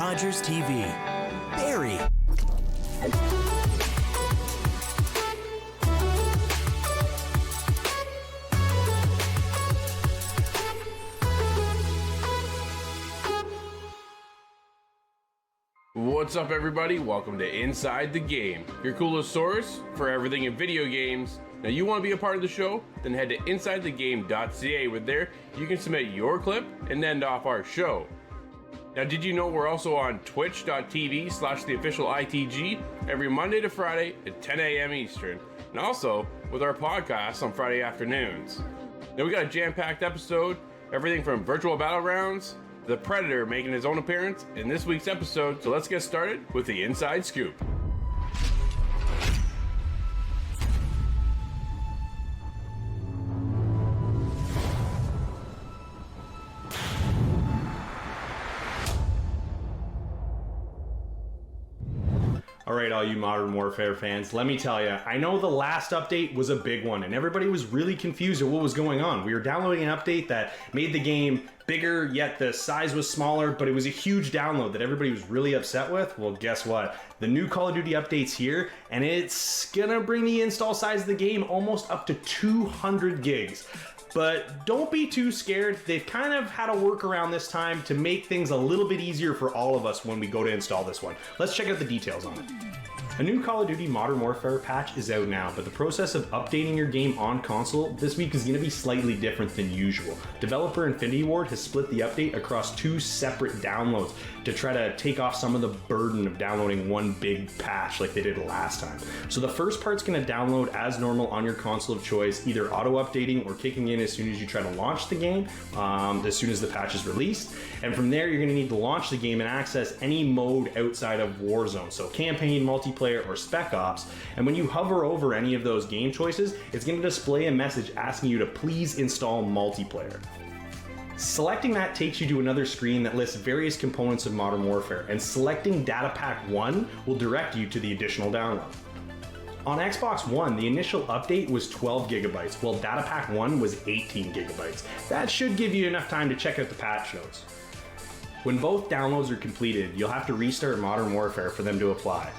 Rogers TV. Barry. What's up, everybody? Welcome to Inside the Game, your coolest source for everything in video games. Now, you want to be a part of the show? Then head to InsideTheGame.ca. With there, you can submit your clip and end off our show. Now, did you know we're also on twitch.tv/theofficialitg every Monday to Friday at 10 a.m. Eastern, and also with our podcast on Friday afternoons. Now, we got a jam-packed episode, everything from virtual battlegrounds, the Predator making his own appearance in this week's episode, so let's get started with the Inside Scoop. Alright, all you Modern Warfare fans, let me tell you, I know the last update was a big one and everybody was really confused at what was going on. We were downloading an update that made the game bigger, yet the size was smaller, but it was a huge download that everybody was really upset with. Well, guess what? The new Call of Duty update's here, and it's gonna bring the install size of the game almost up to 200 gigs. But don't be too scared. They've kind of had a workaround this time to make things a little bit easier for all of us when we go to install this one. Let's check out the details on it. A new Call of Duty Modern Warfare patch is out now, but the process of updating your game on console this week is going to be slightly different than usual. Developer Infinity Ward has split the update across two separate downloads to try to take off some of the burden of downloading one big patch like they did last time. So the first part's going to download as normal on your console of choice, either auto-updating or kicking in as soon as you try to launch the game, as soon as the patch is released. And from there, you're going to need to launch the game and access any mode outside of Warzone, so campaign, multiplayer, or Spec Ops. And when you hover over any of those game choices, it's going to display a message asking you to please install multiplayer. Selecting that takes you to another screen that lists various components of Modern Warfare, and selecting Data Pack 1 will direct you to the additional download. On Xbox One, the initial update was 12 gigabytes, while Data Pack 1 was 18 gigabytes. That should give you enough time to check out the patch notes. When both downloads are completed, you'll have to restart Modern Warfare for them to apply.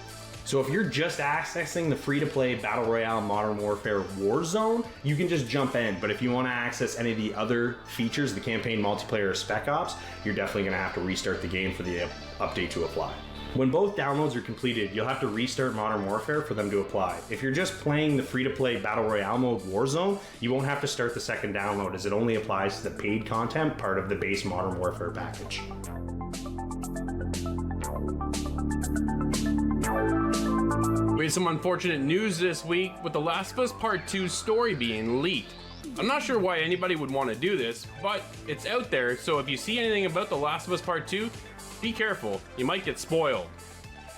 So if you're just accessing the free-to-play Battle Royale Modern Warfare Warzone, you can just jump in. But if you want to access any of the other features, the campaign, multiplayer, or Spec Ops, you're definitely going to have to restart the game for the update to apply. When both downloads are completed, you'll have to restart Modern Warfare for them to apply. If you're just playing the free-to-play Battle Royale mode Warzone, you won't have to start the second download, as it only applies to the paid content part of the base Modern Warfare package. We had some unfortunate news this week with The Last of Us Part 2 story being leaked. I'm not sure why anybody would want to do this, but it's out there, so if you see anything about The Last of Us Part 2, be careful, you might get spoiled.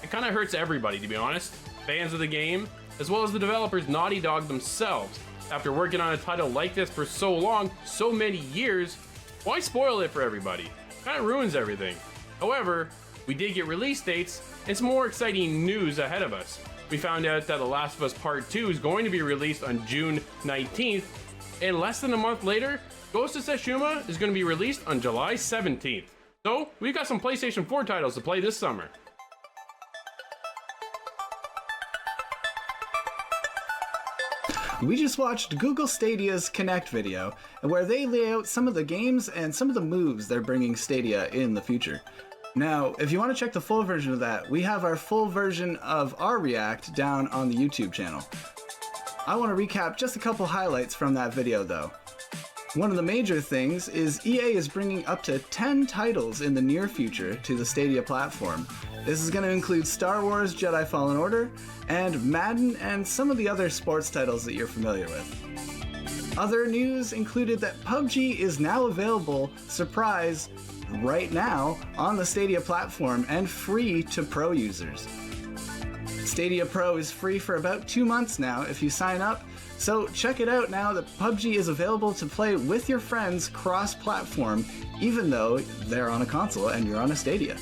It kind of hurts everybody, to be honest. Fans of the game, as well as the developers Naughty Dog themselves. After working on a title like this for so long, so many years, why spoil it for everybody? Kind of ruins everything. However, we did get release dates and some more exciting news ahead of us. We found out that The Last of Us Part 2 is going to be released on June 19th, and less than a month later, Ghost of Tsushima is going to be released on July 17th. So, we've got some PlayStation 4 titles to play this summer. We just watched Google Stadia's Connect video, where they lay out some of the games and some of the moves they're bringing Stadia in the future. Now, if you want to check the full version of that, we have our full version of our React down on the YouTube channel. I want to recap just a couple highlights from that video though. One of the major things is EA is bringing up to 10 titles in the near future to the Stadia platform. This is going to include Star Wars Jedi Fallen Order, and Madden, and some of the other sports titles that you're familiar with. Other news included that PUBG is now available, surprise, right now on the Stadia platform and free to Pro users. Stadia Pro is free for about 2 months now if you sign up, so check it out now that PUBG is available to play with your friends cross-platform, even though they're on a console and you're on a Stadia.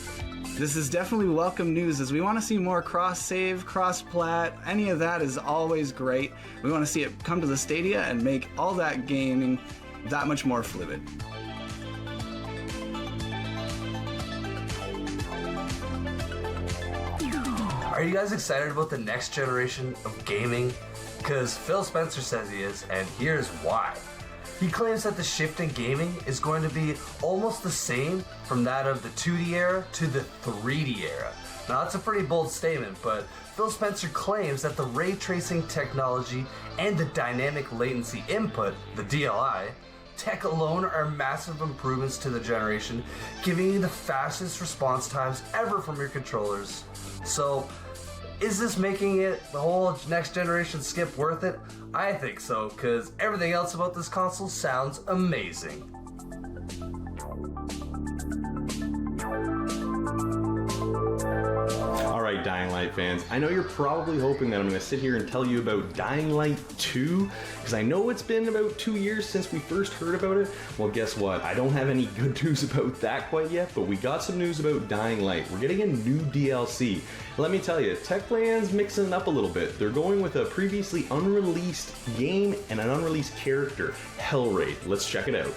This is definitely welcome news, as we want to see more cross-save, cross-plat. Any of that is always great. We want to see it come to the Stadia and make all that gaming that much more fluid. Are you guys excited about the next generation of gaming? Because Phil Spencer says he is, and here's why. He claims that the shift in gaming is going to be almost the same from that of the 2D era to the 3D era. Now that's a pretty bold statement, but Phil Spencer claims that the ray tracing technology and the dynamic latency input, the DLI, tech alone are massive improvements to the generation, giving you the fastest response times ever from your controllers. So, is this making it the whole next generation skip worth it? I think so, because everything else about this console sounds amazing. Alright, Dying Light fans, I know you're probably hoping that I'm going to sit here and tell you about Dying Light 2, because I know it's been about 2 years since we first heard about it. Well, guess what? I don't have any good news about that quite yet, but we got some news about Dying Light. We're getting a new DLC. Let me tell you, Techland's mixing it up a little bit. They're going with a previously unreleased game and an unreleased character, Hellraid. Let's check it out.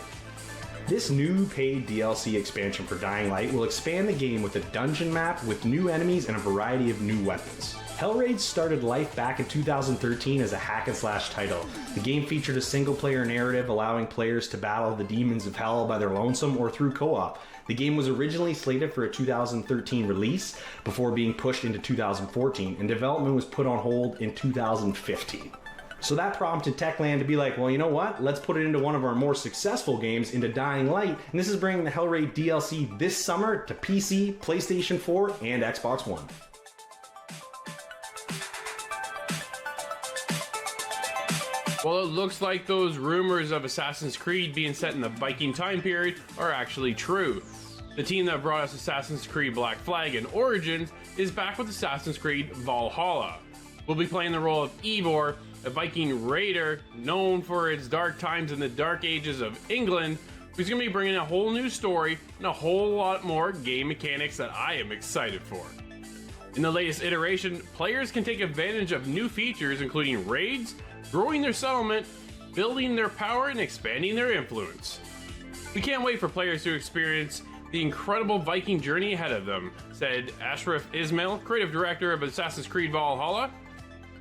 This new paid DLC expansion for Dying Light will expand the game with a dungeon map with new enemies and a variety of new weapons. Hellraid started life back in 2013 as a hack-and-slash title. The game featured a single-player narrative allowing players to battle the demons of hell by their lonesome or through co-op. The game was originally slated for a 2013 release before being pushed into 2014, and development was put on hold in 2015. So that prompted Techland to be like, well, you know what? Let's put it into one of our more successful games, into Dying Light, and this is bringing the Hellraid DLC this summer to PC, PlayStation 4, and Xbox One. Well, it looks like those rumors of Assassin's Creed being set in the Viking time period are actually true. The team that brought us Assassin's Creed Black Flag and Origins is back with Assassin's Creed Valhalla. We'll be playing the role of Eivor, a Viking raider known for its dark times in the dark ages of England, who's going to be bringing a whole new story and a whole lot more game mechanics that I am excited for. In the latest iteration, players can take advantage of new features including raids, growing their settlement, building their power, and expanding their influence. We can't wait for players to experience the incredible Viking journey ahead of them, said Ashraf Ismail, creative director of Assassin's Creed Valhalla.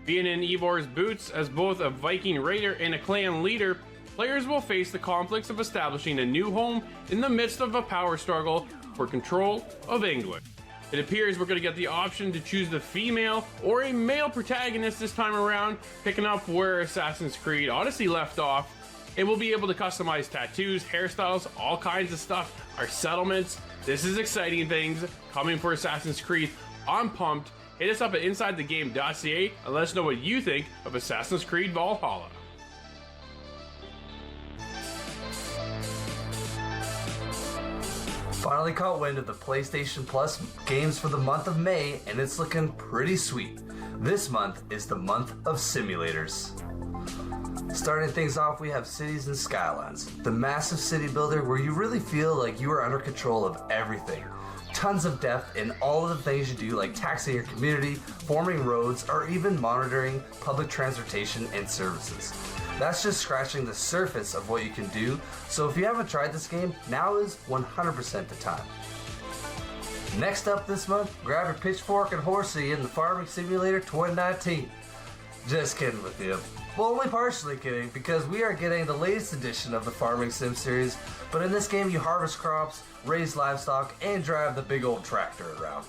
Being in Eivor's boots as both a Viking raider and a clan leader, players will face the conflicts of establishing a new home in the midst of a power struggle for control of England. It appears we're going to get the option to choose the female or a male protagonist this time around, picking up where Assassin's Creed Odyssey left off. And we'll be able to customize tattoos, hairstyles, all kinds of stuff, our settlements. This is exciting things coming for Assassin's Creed. I'm pumped. Hit us up at InsideTheGame.ca and let us know what you think of Assassin's Creed Valhalla. Finally caught wind of the PlayStation Plus games for the month of May, and it's looking pretty sweet. This month is the month of simulators. Starting things off, we have Cities and Skylines, the massive city builder where you really feel like you are under control of everything. Tons of depth in all of the things you do, like taxing your community, forming roads, or even monitoring public transportation and services. That's just scratching the surface of what you can do, so if you haven't tried this game, now is 100% the time. Next up this month, grab your pitchfork and horsey in the Farming Simulator 2019. Just kidding with you. Well, only partially kidding, because we are getting the latest edition of the Farming Sim series, but in this game you harvest crops, raise livestock, and drive the big old tractor around.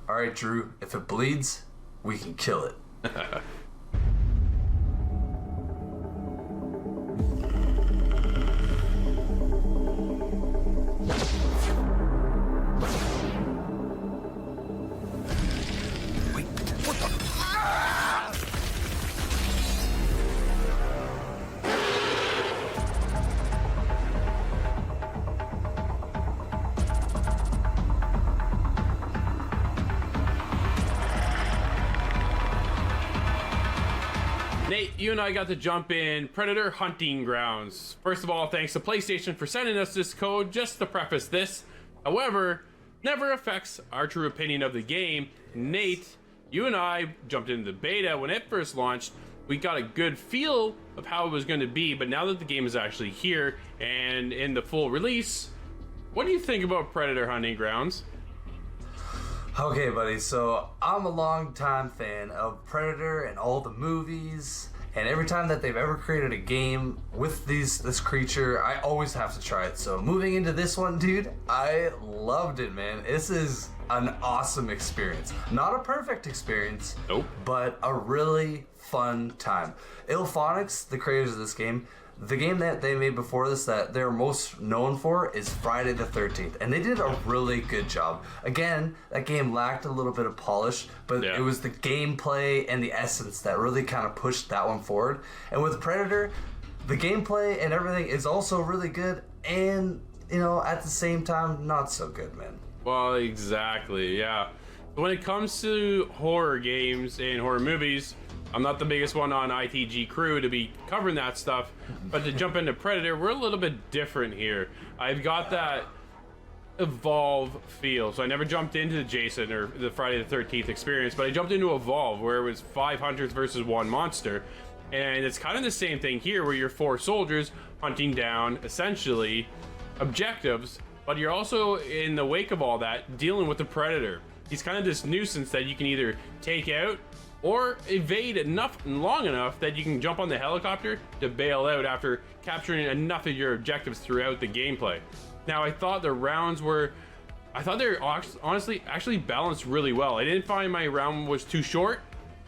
Alright, Drew, if it bleeds, we can kill it. Nate, you and I got to jump in Predator Hunting Grounds. First of all, thanks to PlayStation for sending us this code. Just to preface this, however, never affects our true opinion of the game. Nate, you and I jumped into the beta when it first launched. We got a good feel of how it was going to be, but now that the game is actually here and in the full release, what do you think about Predator Hunting Grounds? Okay, buddy, so I'm a long-time fan of Predator and all the movies, and every time that they've ever created a game with this creature, I always have to try it. So moving into this one, dude, I loved it, man. This is an awesome experience. Not a perfect experience, Nope. but a really fun time. Illphonics, the creators of this game, the game that they made before this that they're most known for is Friday the 13th, and they did a really good job. Again, that game lacked a little bit of polish, but Yeah. it was the gameplay and the essence that really kind of pushed that one forward. And with Predator, the gameplay and everything is also really good, and you know, at the same time, not so good, man. Well, exactly, yeah. When it comes to horror games and horror movies, I'm not the biggest one on ITG Crew to be covering that stuff, but to jump into Predator, we're a little bit different here. I've got that Evolve feel, so I never jumped into the Jason or the Friday the 13th experience, but I jumped into Evolve, where it was 5 hunters versus 1 monster, and it's kind of the same thing here, where you're 4 soldiers hunting down, essentially, objectives, but you're also, in the wake of all that, dealing with the Predator. He's kind of this nuisance that you can either take out or evade enough and long enough that you can jump on the helicopter to bail out after capturing enough of your objectives throughout the gameplay. Now, I thought the rounds were, honestly actually balanced really well. I didn't find my round was too short,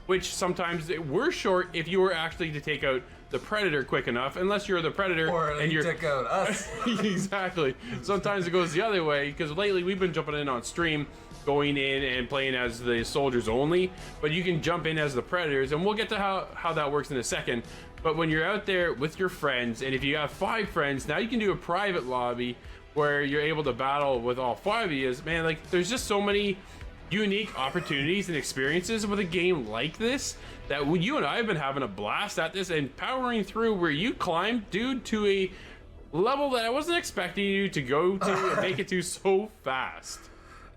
which sometimes they were short if you were actually to take out the Predator quick enough, unless you're the Predator Or and you you're took out us. Exactly. Sometimes it goes the other way, because lately we've been jumping in on stream, going in and playing as the soldiers only, but you can jump in as the Predators, and we'll get to how that works in a second. But when you're out there with your friends, and if you have 5 friends, now you can do a private lobby where you're able to battle with all 5 of you. Man, like, there's just so many unique opportunities and experiences with a game like this that you and I have been having a blast at this and powering through, where you climbed, dude, to a level that I wasn't expecting you to go to and make it to so fast.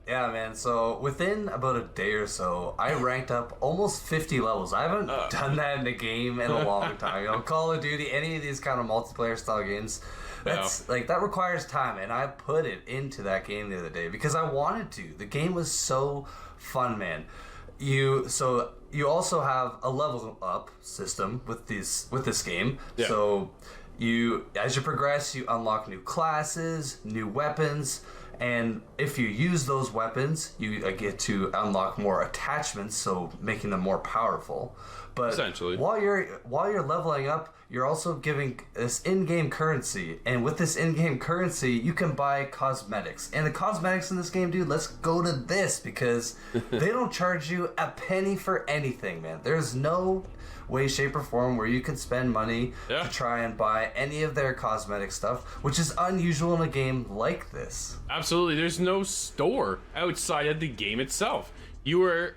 Yeah, man. So within about a day or so, I ranked up almost 50 levels. I haven't done that in a game in a long time. You know, Call of Duty, any of these kind of multiplayer style games, that's like, that requires time, and I put it into that game the other day because I wanted to. The game was so fun, man. You also have a level up system with this game. Yeah. So as you progress, you unlock new classes, new weapons. And if you use those weapons, you get to unlock more attachments, so making them more powerful. But essentially, while you're leveling up, you're also giving this in-game currency, and with this in-game currency, you can buy cosmetics. And the cosmetics in this game, dude, let's go to this, because they don't charge you a penny for anything, man. There's no way, shape, or form where you can spend money to try and buy any of their cosmetic stuff, which is unusual in a game like this. Absolutely, there's no store outside of the game itself. You were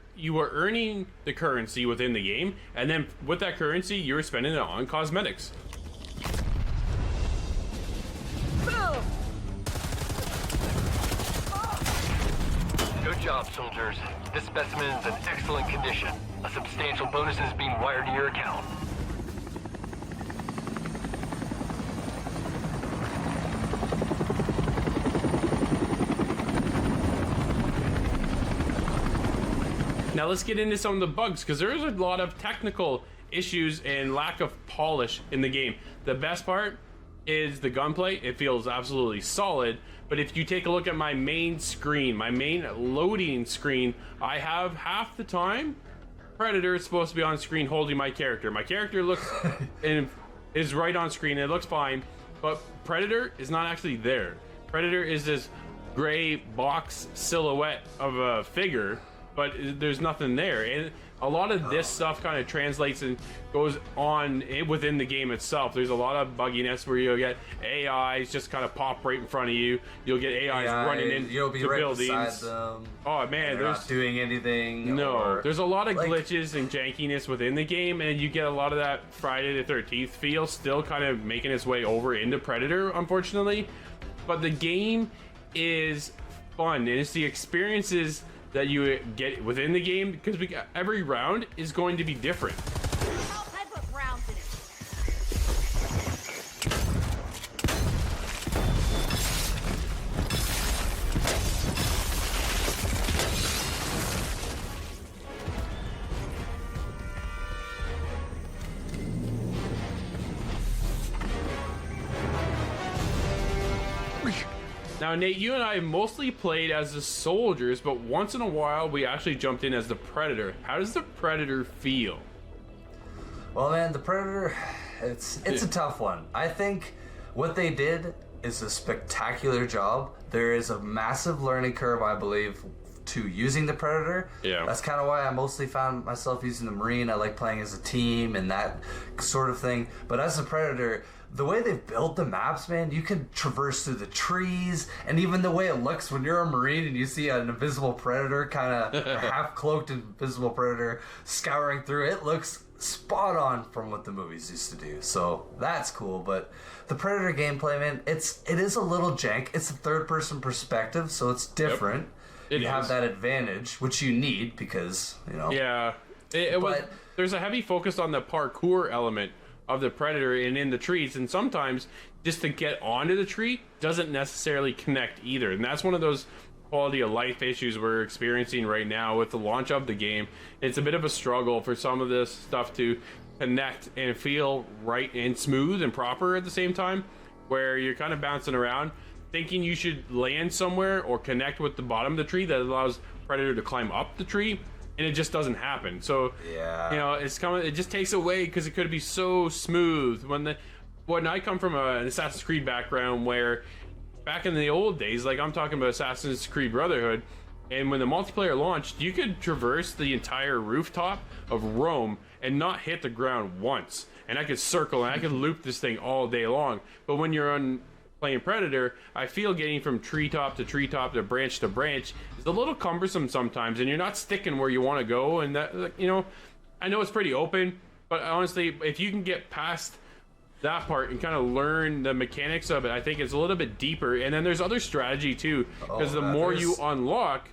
earning the currency within the game, and then with that currency, you were spending it on cosmetics. Good job, soldiers. This specimen is in excellent condition. A substantial bonus is being wired to your account. Now let's get into some of the bugs, because there is a lot of technical issues and lack of polish in the game. The best part is the gunplay. It feels absolutely solid, but if you take a look at my main screen, my main loading screen, I have half the time Predator is supposed to be on screen holding my character. My character looks and is right on screen, it looks fine, but Predator is not actually there. Predator is this gray box silhouette of a figure but there's nothing there. And a lot of this stuff kind of translates and goes on within the game itself. There's a lot of bugginess where you'll get AIs just kind of pop right in front of you. You'll get AIs running into you'll be right buildings. beside them. Oh man, They're not doing anything. there's a lot of like, glitches and jankiness within the game, and you get a lot of that Friday the 13th feel still kind of making its way over into Predator, unfortunately. But the game is fun, and it's the experiences that you get within the game, because every round is going to be different. I put rounds in it. Now, Nate, you and I mostly played as the soldiers, but once in a while we actually jumped in as the Predator. How does the Predator feel? Well, man, the Predator, it's a tough one. I think what they did is a spectacular job. There is a massive learning curve, I believe, to using the Predator. Yeah. That's kind of why I mostly found myself using the Marine. I like playing as a team and that sort of thing. But as a Predator, the way they've built the maps, man, you can traverse through the trees, and even the way it looks when you're a Marine and you see an invisible Predator, kind of half-cloaked invisible Predator scouring through, it looks spot on from what the movies used to do. So that's cool. But the Predator gameplay, man, it is a little jank. It's a third-person perspective, so it's different. Yep. You have that advantage, which you need because, you know. Yeah, there's a heavy focus on the parkour element of the Predator and in the trees, and sometimes just to get onto the tree doesn't necessarily connect either, and that's one of those quality of life issues we're experiencing right now with the launch of the game. It's a bit of a struggle for some of this stuff to connect and feel right and smooth and proper at the same time, where you're kind of bouncing around thinking you should land somewhere or connect with the bottom of the tree that allows Predator to climb up the tree, and it just doesn't happen. So yeah, you know, it just takes away, because it could be so smooth. When I come from an Assassin's Creed background, where back in the old days, like I'm talking about Assassin's Creed Brotherhood, and when the multiplayer launched, you could traverse the entire rooftop of Rome and not hit the ground once, and I could circle and I could loop this thing all day long. But when you're on playing Predator, I feel getting from treetop to branch is a little cumbersome sometimes, and you're not sticking where you want to go. And that, you know, I know it's pretty open, but honestly, if you can get past that part and kind of learn the mechanics of it, I think it's a little bit deeper. And then there's other strategy too, because the more you unlock,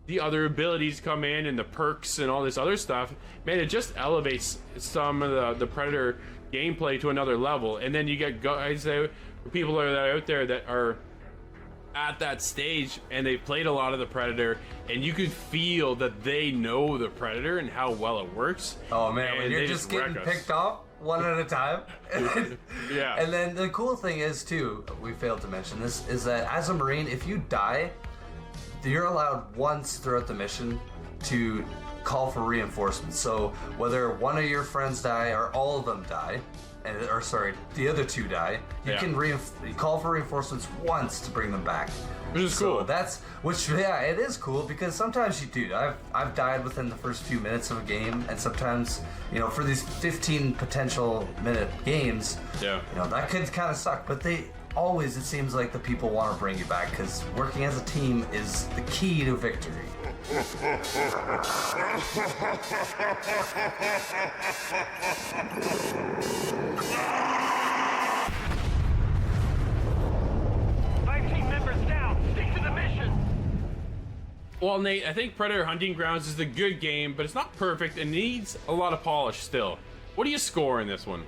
the other abilities come in and the perks and all this other stuff. Man, it just elevates some of the Predator gameplay to another level. And then you get guys that people are out there that are at that stage and they've played a lot of the Predator, and you could feel that they know the Predator and how well it works. Oh man, and when you're just getting picked off one at a time. Yeah. And then the cool thing is too, we failed to mention this, is that as a Marine, if you die, you're allowed once throughout the mission to call for reinforcements. So whether one of your friends die or all of them die, or sorry, the other two die, you can call for reinforcements once to bring them back. Which is cool. It is cool, because sometimes you do. I've died within the first few minutes of a game, and sometimes, you know, for these 15 potential minute games, you know, that could kind of suck. But it seems like the people want to bring you back, because working as a team is the key to victory. 15 members down. Stick to the mission. Well, Nate, I think Predator Hunting Grounds is a good game, but it's not perfect and needs a lot of polish still. What do you score in this one?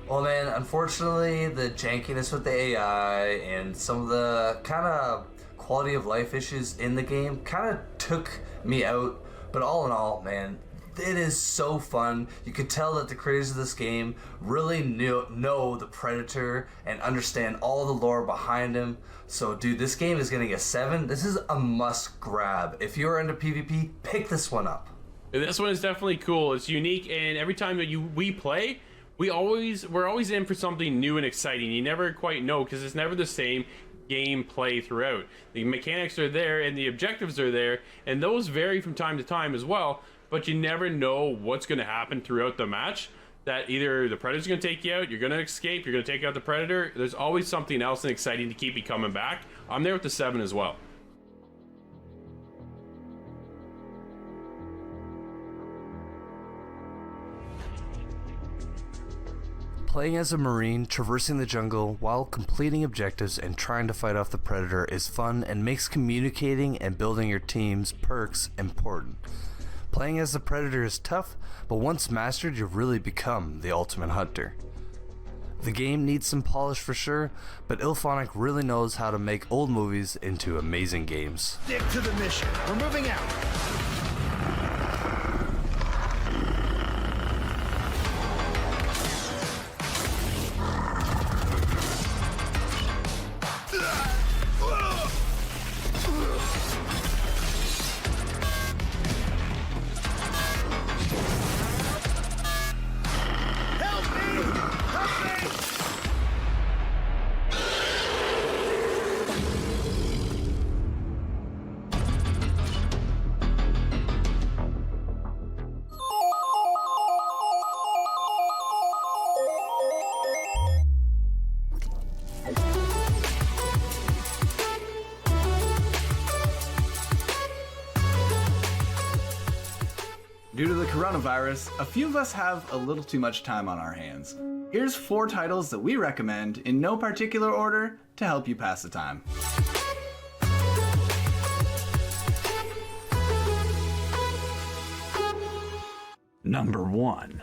Well, man, unfortunately, the jankiness with the AI and some of the kind of quality of life issues in the game kind of took me out. But all in all, man, it is so fun. You can tell that the creators of this game really know the Predator and understand all the lore behind him. So, dude, this game is getting a 7. This is a must grab. If you're into PvP, pick this one up. This one is definitely cool. It's unique, and every time that we play, we're always in for something new and exciting. You never quite know, because it's never the same. gameplay throughout. The mechanics are there and the objectives are there, and those vary from time to time as well, but you never know what's going to happen throughout the match. That either the Predator's going to take you out, you're going to escape, you're going to take out the Predator. There's always something else and exciting to keep you coming back. I'm there with the 7 as well. Playing as a Marine, traversing the jungle while completing objectives and trying to fight off the Predator is fun and makes communicating and building your team's perks important. Playing as the Predator is tough, but once mastered, you really become the ultimate hunter. The game needs some polish for sure, but IllFonic really knows how to make old movies into amazing games. Stick to the mission. We're moving out. Due to the coronavirus, a few of us have a little too much time on our hands. Here's 4 titles that we recommend in no particular order to help you pass the time. Number 1.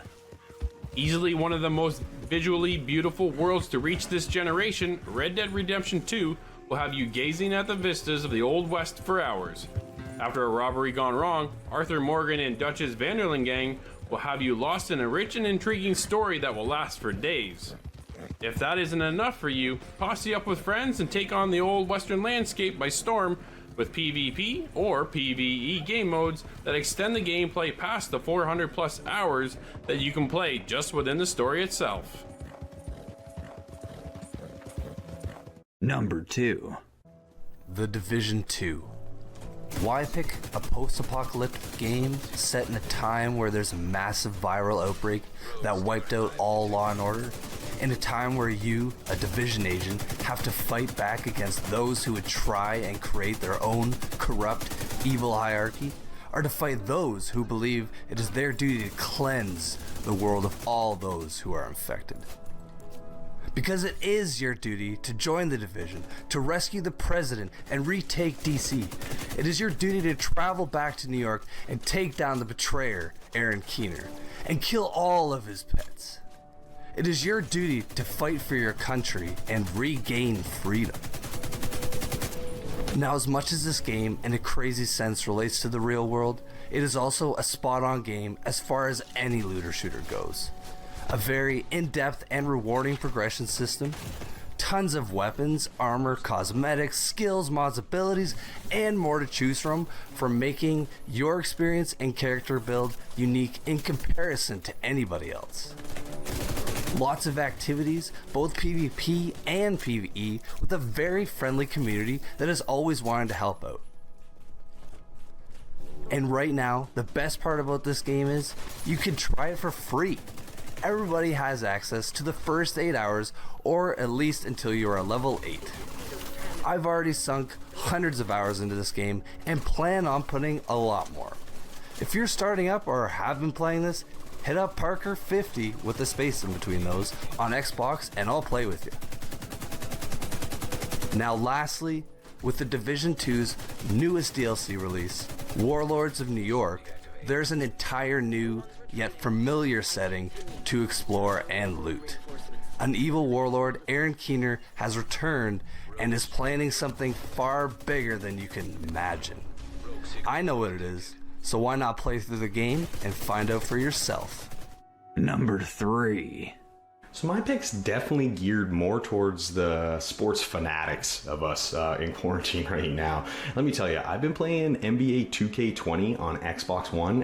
Easily one of the most visually beautiful worlds to reach this generation, Red Dead Redemption 2 will have you gazing at the vistas of the Old West for hours. After a robbery gone wrong, Arthur Morgan and Duchess Vanderlyn gang will have you lost in a rich and intriguing story that will last for days. If that isn't enough for you, posse up with friends and take on the old western landscape by storm with PvP or PvE game modes that extend the gameplay past the 400 plus hours that you can play just within the story itself. Number 2. The Division 2. Why pick a post-apocalyptic game set in a time where there's a massive viral outbreak that wiped out all law and order? In a time where you, a Division agent, have to fight back against those who would try and create their own corrupt, evil hierarchy? Or to fight those who believe it is their duty to cleanse the world of all those who are infected? Because it is your duty to join the Division, to rescue the President and retake DC. It is your duty to travel back to New York and take down the betrayer, Aaron Keener, and kill all of his pets. It is your duty to fight for your country and regain freedom. Now, as much as this game in a crazy sense relates to the real world, it is also a spot-on game as far as any looter shooter goes. A very in-depth and rewarding progression system, tons of weapons, armor, cosmetics, skills, mods, abilities, and more to choose from making your experience and character build unique in comparison to anybody else. Lots of activities, both PvP and PvE, with a very friendly community that has always wanted to help out. And right now, the best part about this game is you can try it for free. Everybody has access to the first 8 hours, or at least until you are level 8. I've already sunk hundreds of hours into this game and plan on putting a lot more. If you're starting up or have been playing this, hit up Parker50 with the space in between those on Xbox and I'll play with you. Now lastly, with the Division 2's newest DLC release, Warlords of New York, there's an entire new yet familiar setting to explore and loot. An evil warlord, Aaron Keener, has returned and is planning something far bigger than you can imagine. I know what it is, so why not play through the game and find out for yourself? Number 3. So my pick's definitely geared more towards the sports fanatics of us in quarantine right now. Let me tell you, I've been playing NBA 2K20 on Xbox One.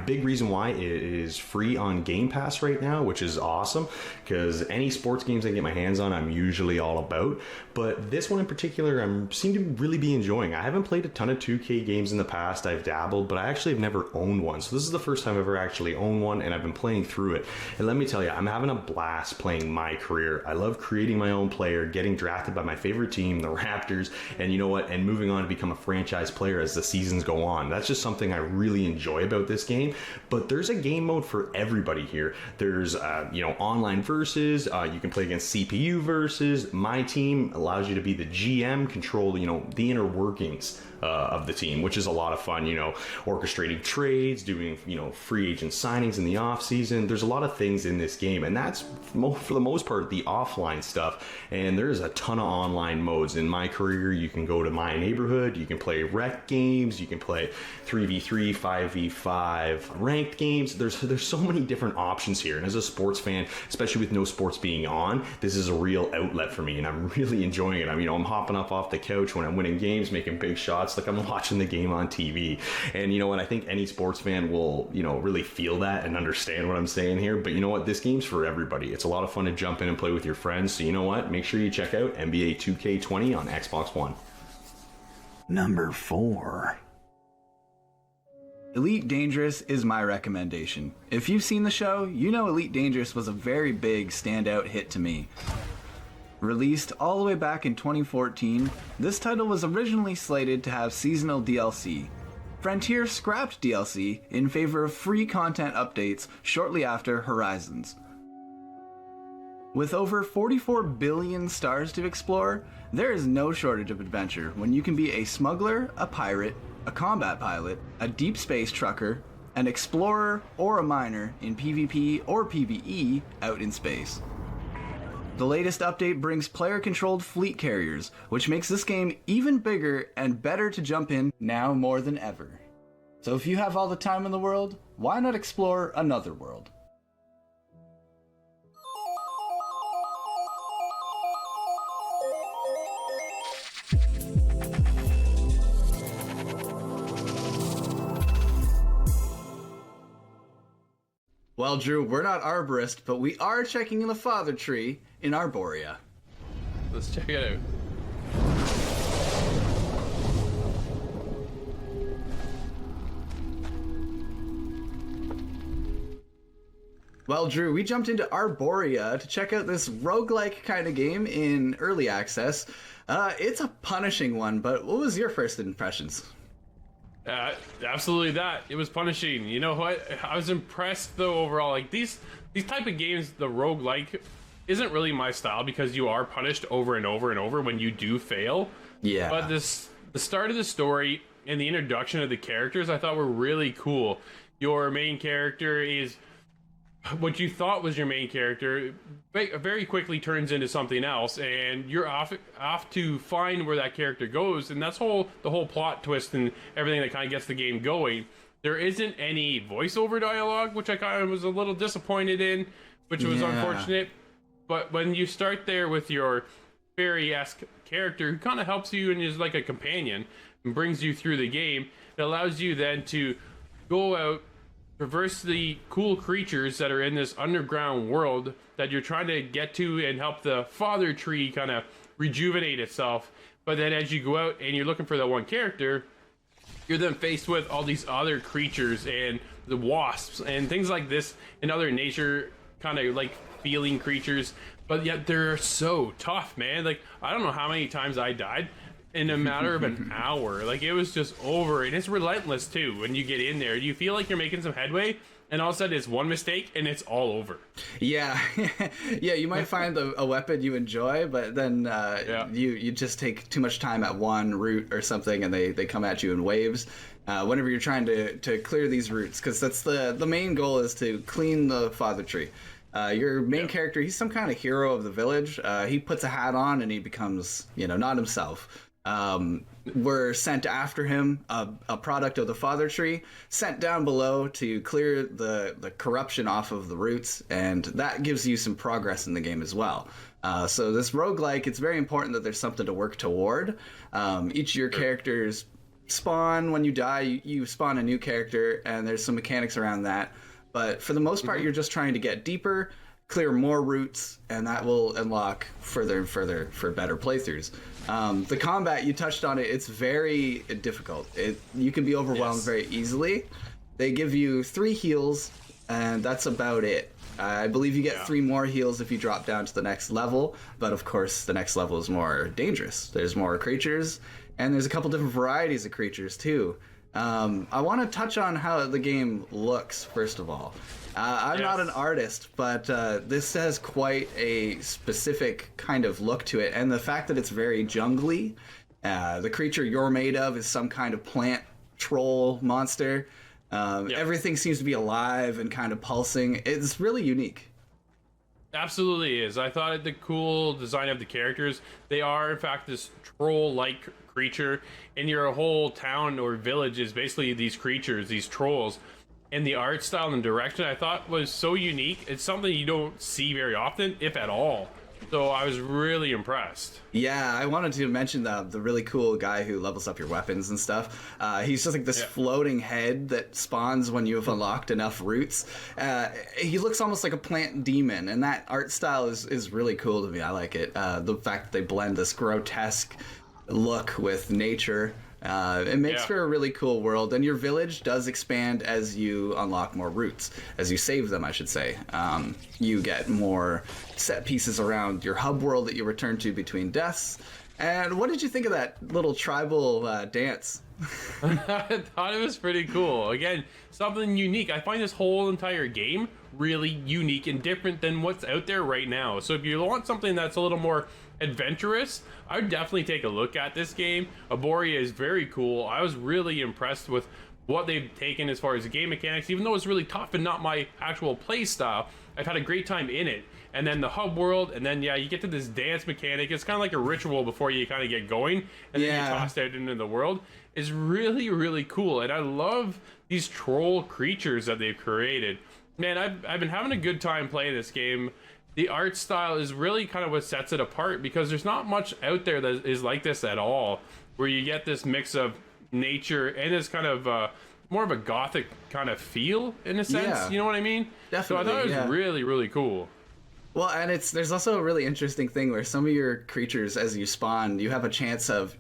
Big reason why it is free on Game Pass right now, which is awesome because any sports games I get my hands on, I'm usually all about. But this one in particular, I seem to really be enjoying. I haven't played a ton of 2K games in the past. I've dabbled, but I actually have never owned one. So this is the first time I've ever actually owned one, and I've been playing through it. And let me tell you, I'm having a blast playing my career. I love creating my own player, getting drafted by my favorite team, the Raptors, and you know what, and moving on to become a franchise player as the seasons go on. That's just something I really enjoy about this game. But there's a game mode for everybody here. There's online versus, you can play against CPU versus. My team allows you to be the GM, control the inner workings of the team, which is a lot of fun, orchestrating trades, doing free agent signings in the off season. There's a lot of things in this game, and that's for the most part the offline stuff. And there's a ton of online modes. In my career, you can go to my neighborhood, you can play rec games, you can play 3v3, 5v5 ranked games. There's so many different options here, and as a sports fan, especially with no sports being on, this is a real outlet for me, and I'm really enjoying it. I'm hopping up off the couch when I'm winning games, making big shots like I'm watching the game on TV. And you know what, I think any sports fan will really feel that and understand what I'm saying here. But you know what, this game's for everybody. It's a lot of fun to jump in and play with your friends. So you know what, make sure you check out NBA 2K20 on Xbox One. Number 4. Elite Dangerous is my recommendation. If you've seen the show, you know Elite Dangerous was a very big standout hit to me. Released all the way back in 2014, this title was originally slated to have seasonal DLC. Frontier scrapped DLC in favor of free content updates shortly after Horizons. With over 44 billion stars to explore, there is no shortage of adventure when you can be a smuggler, a pirate, a combat pilot, a deep space trucker, an explorer, or a miner in PvP or PvE out in space. The latest update brings player-controlled fleet carriers, which makes this game even bigger and better to jump in now more than ever. So if you have all the time in the world, why not explore another world? Well, Drew, we're not arborists, but we are checking in the father tree in Arboria. Let's check it out. Well, Drew, we jumped into Arboria to check out this roguelike kind of game in early access. It's a punishing one, but what was your first impressions? Absolutely that. It was punishing. You know what? I was impressed though overall. Like these type of games, the roguelike isn't really my style because you are punished over and over and over when you do fail. Yeah. But the start of the story and the introduction of the characters I thought were really cool. Your main character is what you thought was your main character very quickly turns into something else, and you're off to find where that character goes, and that's the whole plot twist and everything that kind of gets the game going. There isn't any voiceover dialogue, which I kind of was a little disappointed in, which was unfortunate. But when you start there with your fairy-esque character who kind of helps you and is like a companion and brings you through the game, it allows you then to go out, traverse the cool creatures that are in this underground world that you're trying to get to and help the father tree kind of rejuvenate itself. But then as you go out and you're looking for that one character, you're then faced with all these other creatures and the wasps and things like this and other nature kind of like feeling creatures, but yet they're so tough, man. Like I don't know how many times I died in a matter of an hour. Like it was just over, and it's relentless too. When you get in there, you feel like you're making some headway, and all of a sudden it's one mistake and it's all over. Yeah. Yeah, you might find a weapon you enjoy, but then you just take too much time at one route or something, and they come at you in waves. Whenever you're trying to clear these routes, because that's the main goal is to clean the father tree. Your main character, he's some kind of hero of the village. He puts a hat on and he becomes, not himself. were sent after him, a product of the Father Tree, sent down below to clear the corruption off of the roots, and that gives you some progress in the game as well. So this roguelike, it's very important that there's something to work toward. Each of your characters spawn when you die, you spawn a new character, and there's some mechanics around that. But for the most part, you're just trying to get deeper, clear more routes, and that will unlock further and further for better playthroughs. The combat, you touched on it, it's very difficult. You can be overwhelmed very easily. They give you 3 heals, and that's about it. I believe you get 3 more heals if you drop down to the next level, but of course the next level is more dangerous. There's more creatures, and there's a couple different varieties of creatures too. I want to touch on how the game looks, first of all. I'm not an artist, but this has quite a specific kind of look to it, and the fact that it's very jungly. The creature you're made of is some kind of plant troll monster. Everything seems to be alive and kind of pulsing. It's really unique. Absolutely is. I thought the cool design of the characters. They are, in fact, this troll-like creature, and your whole town or village is basically these creatures, these trolls. And the art style and direction I thought was so unique. It's something you don't see very often, if at all. So I was really impressed. Yeah, I wanted to mention the really cool guy who levels up your weapons and stuff. He's just like this floating head that spawns when you have unlocked enough roots. He looks almost like a plant demon, and that art style is really cool to me. I like it. The fact that they blend this grotesque look with nature. It makes for a really cool world, and your village does expand as you unlock more routes, as you save them, I should say. You get more set pieces around your hub world that you return to between deaths. And what did you think of that little tribal dance? I thought it was pretty cool. Again, something unique. I find this whole entire game really unique and different than what's out there right now. So if you want something that's a little more adventurous, I would definitely take a look at this game. Arboria is very cool. I was really impressed with what they've taken as far as the game mechanics. Even though it's really tough and not my actual play style, I've had a great time in it. And then the hub world, and then you get to this dance mechanic. It's kind of like a ritual before you kind of get going, and then you're tossed out into the world. It's really, really cool, and I love these troll creatures that they've created. Man, I've been having a good time playing this game. The art style is really kind of what sets it apart, because there's not much out there that is like this at all, where you get this mix of nature and this kind of more of a gothic kind of feel in a sense. Yeah. You know what I mean? Definitely. So I thought it was really, really cool. Well, and there's also a really interesting thing where some of your creatures, as you spawn, you have a chance of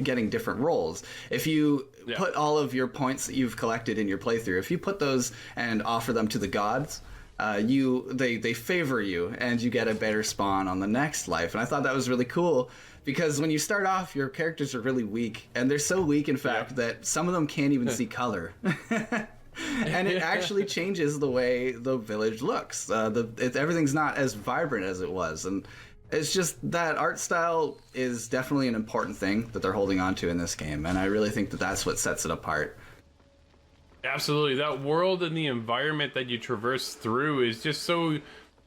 getting different roles. If you put all of your points that you've collected in your playthrough, if you put those and offer them to the gods, they favor you, and you get a better spawn on the next life. And I thought that was really cool, because when you start off, your characters are really weak, and they're so weak, in fact, that some of them can't even see color. And it actually changes the way the village looks. Everything's not as vibrant as it was, and it's just that art style is definitely an important thing that they're holding on to in this game, and I really think that that's what sets it apart. Absolutely. That world and the environment that you traverse through is just so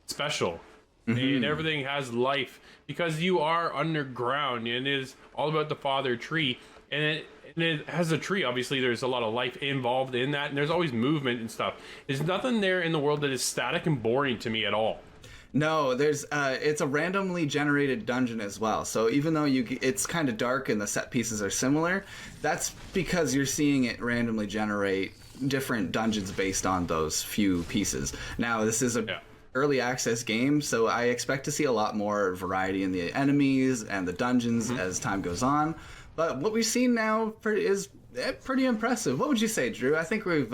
special. And everything has life because you are underground, and it is all about the Father Tree. And it has a tree. Obviously, there's a lot of life involved in that, and there's always movement and stuff. There's nothing there in the world that is static and boring to me at all. No, it's a randomly generated dungeon as well. So even though it's kind of dark and the set pieces are similar, that's because you're seeing it randomly generate different dungeons based on those few pieces. Now, this is a early access game, so I expect to see a lot more variety in the enemies and the dungeons as time goes on. But what we've seen now is pretty impressive. What would you say, Drew? I think we've...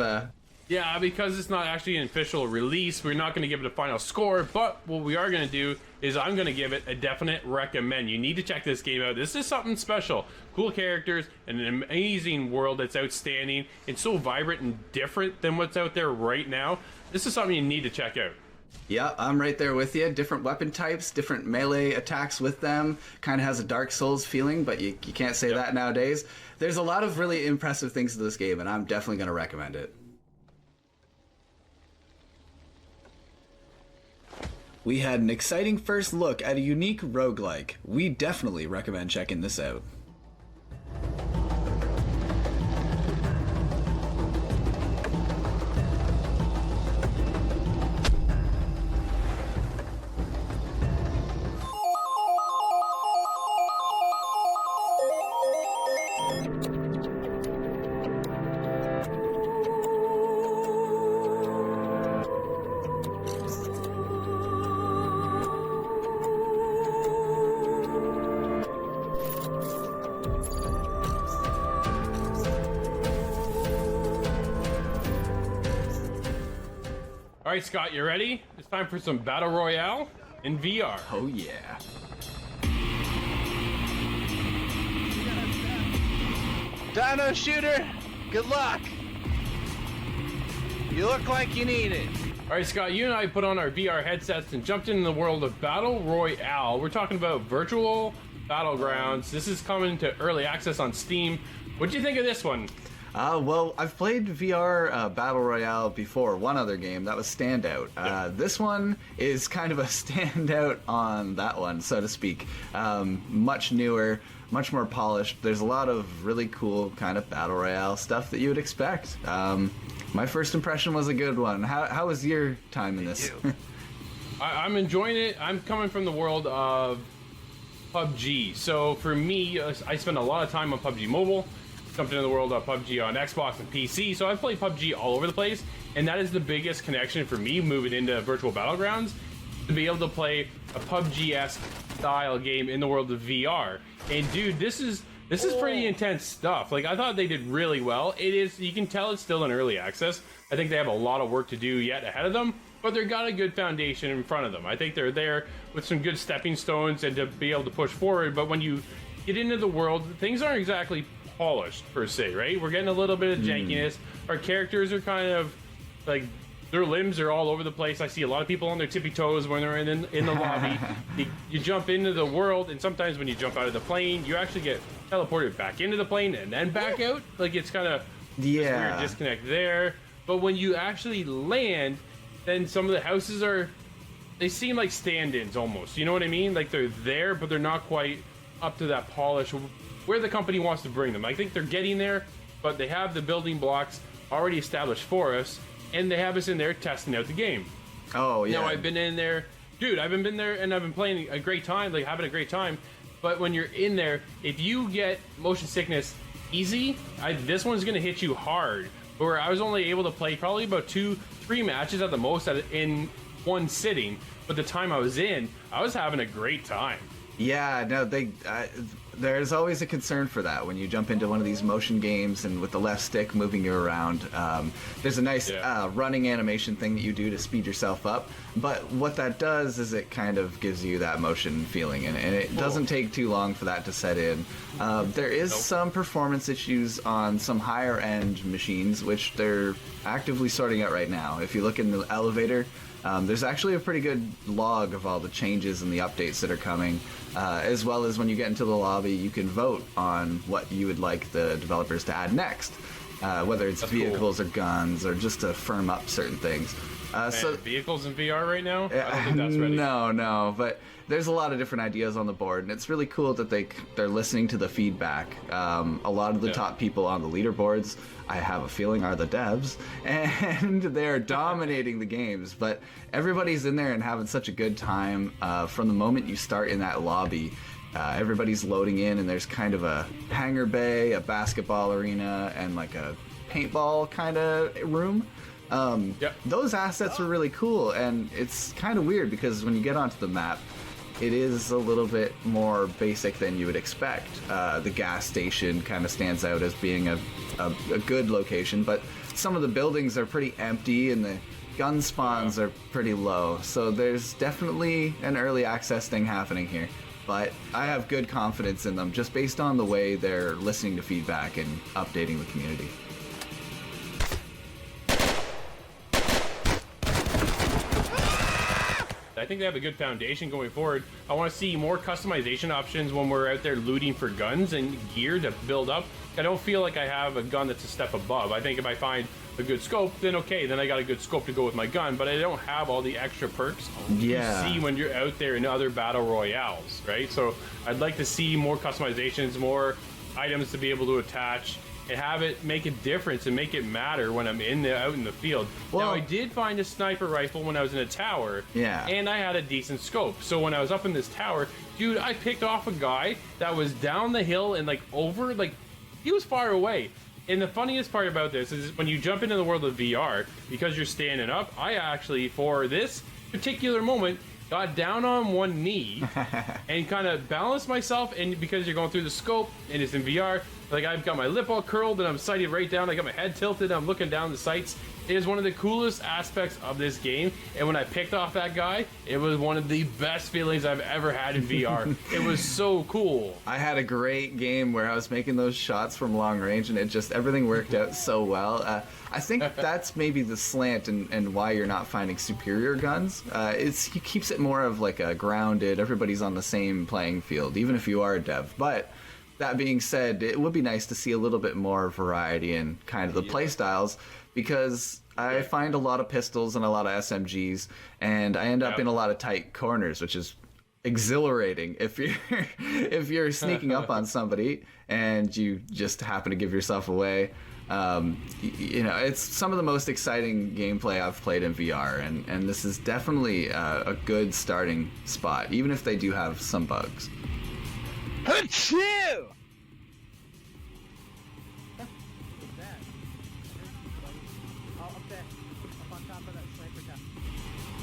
Yeah, because it's not actually an official release, we're not going to give it a final score, but what we are going to do is I'm going to give it a definite recommend. You need to check this game out. This is something special. Cool characters, and an amazing world that's outstanding. It's so vibrant and different than what's out there right now. This is something you need to check out. Yeah, I'm right there with you. Different weapon types, different melee attacks with them. Kind of has a Dark Souls feeling, but you can't say that nowadays. There's a lot of really impressive things to this game, and I'm definitely going to recommend it. We had an exciting first look at a unique roguelike. We definitely recommend checking this out. All right, Scott, you ready? It's time for some Battle Royale in VR. Oh yeah. Dino Shooter, good luck. You look like you need it. All right, Scott, you and I put on our VR headsets and jumped into the world of Battle Royale. We're talking about virtual battlegrounds. This is coming to early access on Steam. What'd you think of this one? Well, I've played VR Battle Royale before, one other game, that was Standout. This one is kind of a standout on that one, so to speak. Much newer, much more polished. There's a lot of really cool kind of Battle Royale stuff that you would expect. My first impression was a good one. How was your time in this? I'm enjoying it. I'm coming from the world of PUBG. So for me, I spend a lot of time on PUBG Mobile. Jumped into the world of PUBG on Xbox and PC. So I've played PUBG all over the place. And that is the biggest connection for me moving into virtual battlegrounds. To be able to play a PUBG-esque style game in the world of VR. And dude, this is pretty intense stuff. Like, I thought they did really well. It is, you can tell it's still in early access. I think they have a lot of work to do yet ahead of them, but they've got a good foundation in front of them. I think they're there with some good stepping stones and to be able to push forward. But when you get into the world, things aren't exactly polished per se, right? We're getting a little bit of jankiness. Our characters are kind of like, their limbs are all over the place. I see a lot of people on their tippy toes when they're in the lobby. You jump into the world, and sometimes when you jump out of the plane, you actually get teleported back into the plane and then back out. Like, it's kind of this weird disconnect there. But when you actually land, then some of the houses they seem like stand-ins almost. You know what I mean? Like, they're there, but they're not quite up to that polish where the company wants to bring them. I think they're getting there, but they have the building blocks already established for us. And they have us in there testing out the game. Oh, yeah. Now, I've been in there, dude, I've been there and I've been playing a great time, like having a great time. But when you're in there, if you get motion sickness easy, this one's going to hit you hard. Where I was only able to play probably about 2-3 matches at the most in one sitting. But the time I was in, I was having a great time. Yeah, no, there's always a concern for that when you jump into one of these motion games and with the left stick moving you around. There's a nice running animation thing that you do to speed yourself up, but what that does is it kind of gives you that motion feeling, and it doesn't take too long for that to set in. There is some performance issues on some higher end machines, which they're actively sorting out right now. If you look in the elevator, there's actually a pretty good log of all the changes and the updates that are coming, as well as when you get into the lobby, you can vote on what you would like the developers to add next, whether it's vehicles or guns or just to firm up certain things. So vehicles in VR right now? I don't think that's ready. No, but there's a lot of different ideas on the board, and it's really cool that they're listening to the feedback. A lot of the top people on the leaderboards, I have a feeling, are the devs, and they're dominating the games. But everybody's in there and having such a good time from the moment you start in that lobby. Everybody's loading in, and there's kind of a hangar bay, a basketball arena, and like a paintball kind of room. Those assets were really cool, and it's kind of weird because when you get onto the map, it is a little bit more basic than you would expect. The gas station kind of stands out as being a good location, but some of the buildings are pretty empty and the gun spawns are pretty low. So there's definitely an early access thing happening here. But I have good confidence in them just based on the way they're listening to feedback and updating the community. I think they have a good foundation going forward. I want to see more customization options when we're out there looting for guns and gear to build up. I don't feel like I have a gun that's a step above. I think if I find a good scope, then okay, then I got a good scope to go with my gun, but I don't have all the extra perks you see when you're out there in other battle royales, right? So I'd like to see more customizations, more items to be able to attach, and have it make a difference and make it matter when I'm out in the field. Well, now, I did find a sniper rifle when I was in a tower, and I had a decent scope. So when I was up in this tower, dude, I picked off a guy that was down the hill and he was far away. And the funniest part about this is when you jump into the world of VR, because you're standing up, I actually, for this particular moment, got down on one knee and kind of balanced myself, and because you're going through the scope and it's in VR, like I've got my lip all curled and I'm sighted right down, I got my head tilted, I'm looking down the sights, It is one of the coolest aspects of this game, and when I picked off that guy, it was one of the best feelings I've ever had in VR. It was so cool. I had a great game where I was making those shots from long range, and it just everything worked out so well. I think that's maybe the slant and why you're not finding superior guns. He keeps it more of like a grounded, everybody's on the same playing field, even if you are a dev. But that being said, it would be nice to see a little bit more variety in kind of the play styles, because I find a lot of pistols and a lot of SMGs, and I end up in a lot of tight corners, which is exhilarating if you're sneaking up on somebody and you just happen to give yourself away. It's some of the most exciting gameplay I've played in VR, and this is definitely a good starting spot, even if they do have some bugs. Achoo!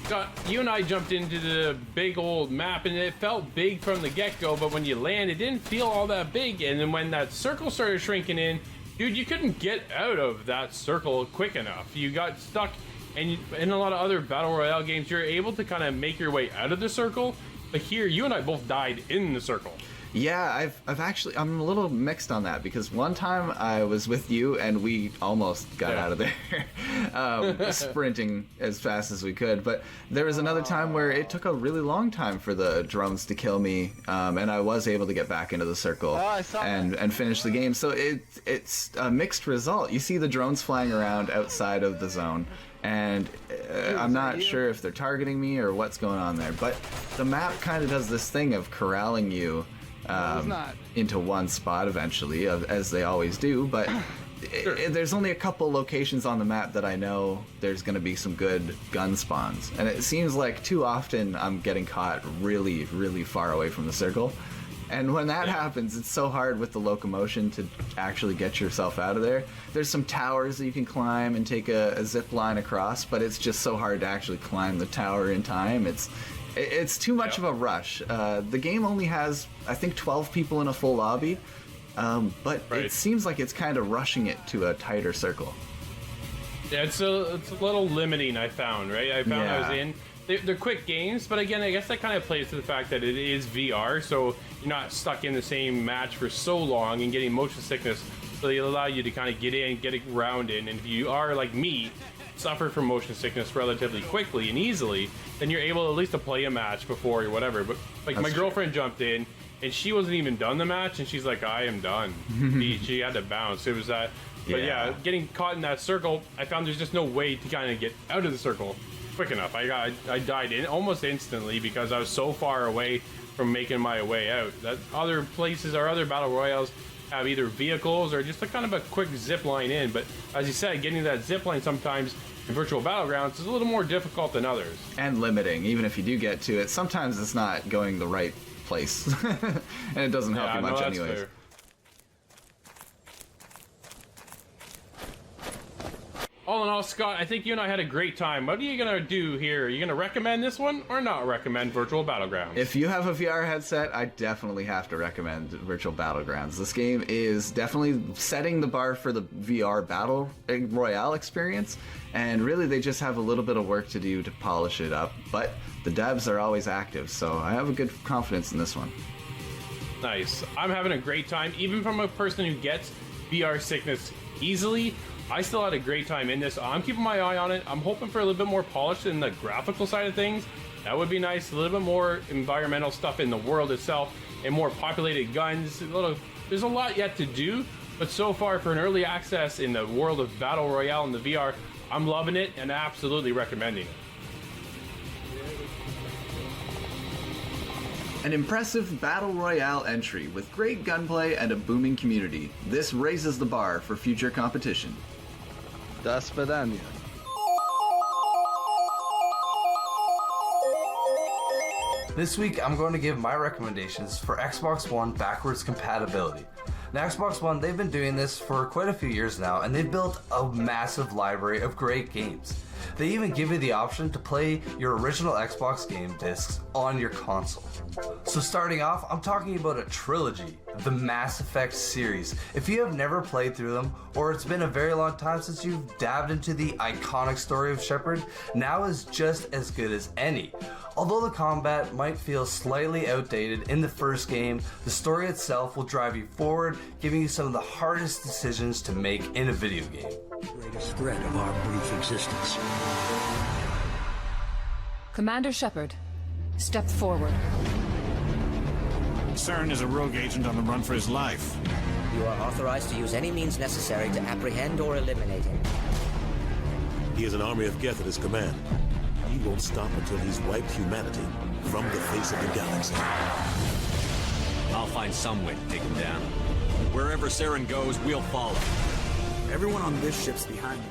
Scott, you and I jumped into the big old map, and it felt big from the get-go, but when you land, it didn't feel all that big, and then when that circle started shrinking in, dude, you couldn't get out of that circle quick enough. You got stuck, and in a lot of other Battle Royale games, you're able to kind of make your way out of the circle, but here, you and I both died in the circle. Yeah, I'm a little mixed on that, because one time I was with you and we almost got out of there, sprinting as fast as we could. But there was another time where it took a really long time for the drones to kill me, and I was able to get back into the circle and finish the game. So it's a mixed result. You see the drones flying around outside of the zone, and I'm not sure if they're targeting me or what's going on there. But the map kind of does this thing of corralling you into one spot eventually, as they always do, but there's only a couple locations on the map that I know there's going to be some good gun spawns, and it seems like too often I'm getting caught really, really far away from the circle, and when that happens, it's so hard with the locomotion to actually get yourself out of there. There's some towers that you can climb and take a zip line across, but it's just so hard to actually climb the tower in time. It's too much of a rush. The game only has, I think, 12 people in a full lobby, but it seems like it's kind of rushing it to a tighter circle. Yeah, it's a little limiting, I found, right? I found I was in. They're quick games, but again, I guess that kind of plays to the fact that it is VR, so you're not stuck in the same match for so long and getting motion sickness, so they allow you to kind of get in, get around in, and if you are like me, suffer from motion sickness relatively quickly and easily, then you're able at least to play a match before or whatever. But like my girlfriend jumped in and she wasn't even done the match, and she's like, I am done. she had to bounce. It was that. But yeah, getting caught in that circle, I found there's just no way to kind of get out of the circle quick enough. I died almost instantly because I was so far away from making my way out. That other places or other battle royales have either vehicles or just a kind of a quick zip line in, but as you said, getting that zip line sometimes in virtual battlegrounds is a little more difficult than others. And limiting, even if you do get to it, sometimes it's not going the right place, and it doesn't help you much anyways. Fair. All in all, Scott, I think you and I had a great time. What are you going to do here? Are you going to recommend this one or not recommend Virtual Battlegrounds? If you have a VR headset, I definitely have to recommend Virtual Battlegrounds. This game is definitely setting the bar for the VR Battle Royale experience, and really they just have a little bit of work to do to polish it up, but the devs are always active, so I have a good confidence in this one. Nice. I'm having a great time, even from a person who gets VR sickness easily. I still had a great time in this. I'm keeping my eye on it. I'm hoping for a little bit more polish in the graphical side of things. That would be nice. A little bit more environmental stuff in the world itself and more populated guns. There's a lot yet to do, but so far for an early access in the world of Battle Royale and the VR, I'm loving it and absolutely recommending it. An impressive Battle Royale entry with great gunplay and a booming community. This raises the bar for future competition. Do svidaniya. This week, I'm going to give my recommendations for Xbox One backwards compatibility. Now, Xbox One, they've been doing this for quite a few years now, and they've built a massive library of great games. They even give you the option to play your original Xbox game discs on your console. So starting off, I'm talking about a trilogy, the Mass Effect series. If you have never played through them, or it's been a very long time since you've dabbed into the iconic story of Shepard, now is just as good as any. Although the combat might feel slightly outdated in the first game, the story itself will drive you forward, giving you some of the hardest decisions to make in a video game. Greatest threat of our brief existence. Commander Shepard, step forward. CERN is a rogue agent on the run for his life. You are authorized to use any means necessary to apprehend or eliminate him. He has an army of Geth at his command. He won't stop until he's wiped humanity from the face of the galaxy. I'll find some way to take him down. Wherever Saren goes, we'll follow. Everyone on this ship's behind me,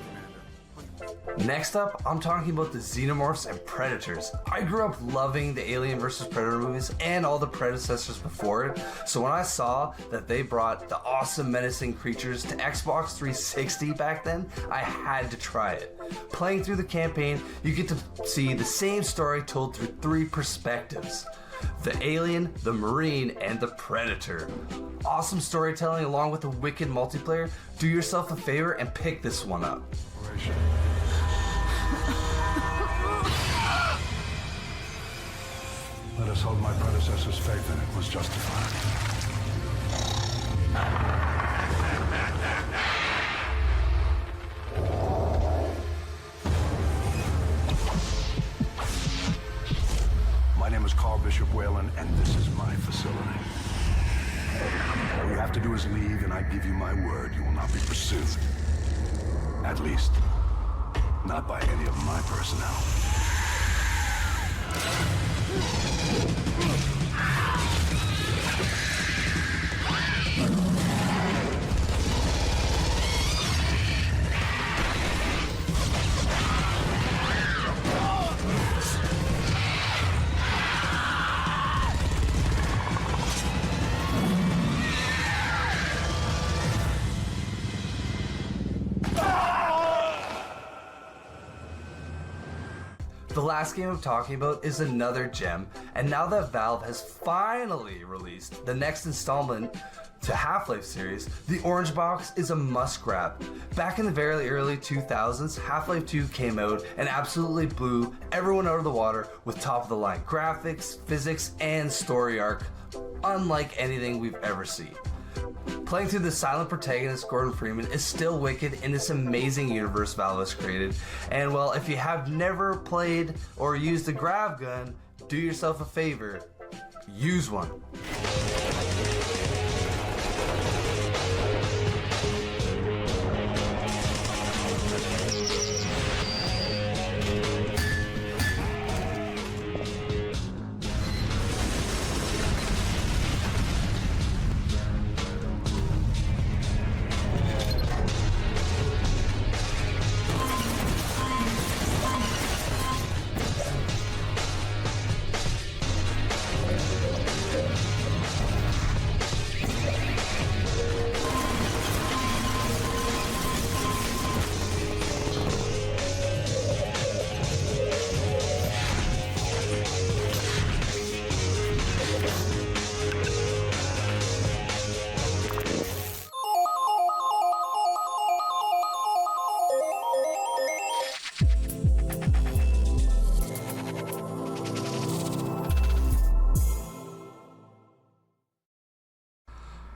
Commander. Next up, I'm talking about the Xenomorphs and Predators. I grew up loving the Alien vs. Predator movies and all the predecessors before it, so when I saw that they brought the awesome menacing creatures to Xbox 360 back then, I had to try it. Playing through the campaign, you get to see the same story told through 3 perspectives: the alien, the marine, and the predator. Awesome storytelling along with a wicked multiplayer. Do yourself a favor and pick this one up. Let us hope my predecessor's faith in it was justified. My name is Carl Bishop Whalen, and this is my facility. All you have to do is leave, and I give you my word you will not be pursued. At least, not by any of my personnel. The last game I'm talking about is another gem, and now that Valve has finally released the next installment to Half-Life series, the Orange Box is a must-grab. Back in the very early 2000s, Half-Life 2 came out and absolutely blew everyone out of the water with top-of-the-line graphics, physics, and story arc, unlike anything we've ever seen. Playing through the silent protagonist Gordon Freeman is still wicked in this amazing universe Valve has created. And well, if you have never played or used a grav gun, do yourself a favor, use one.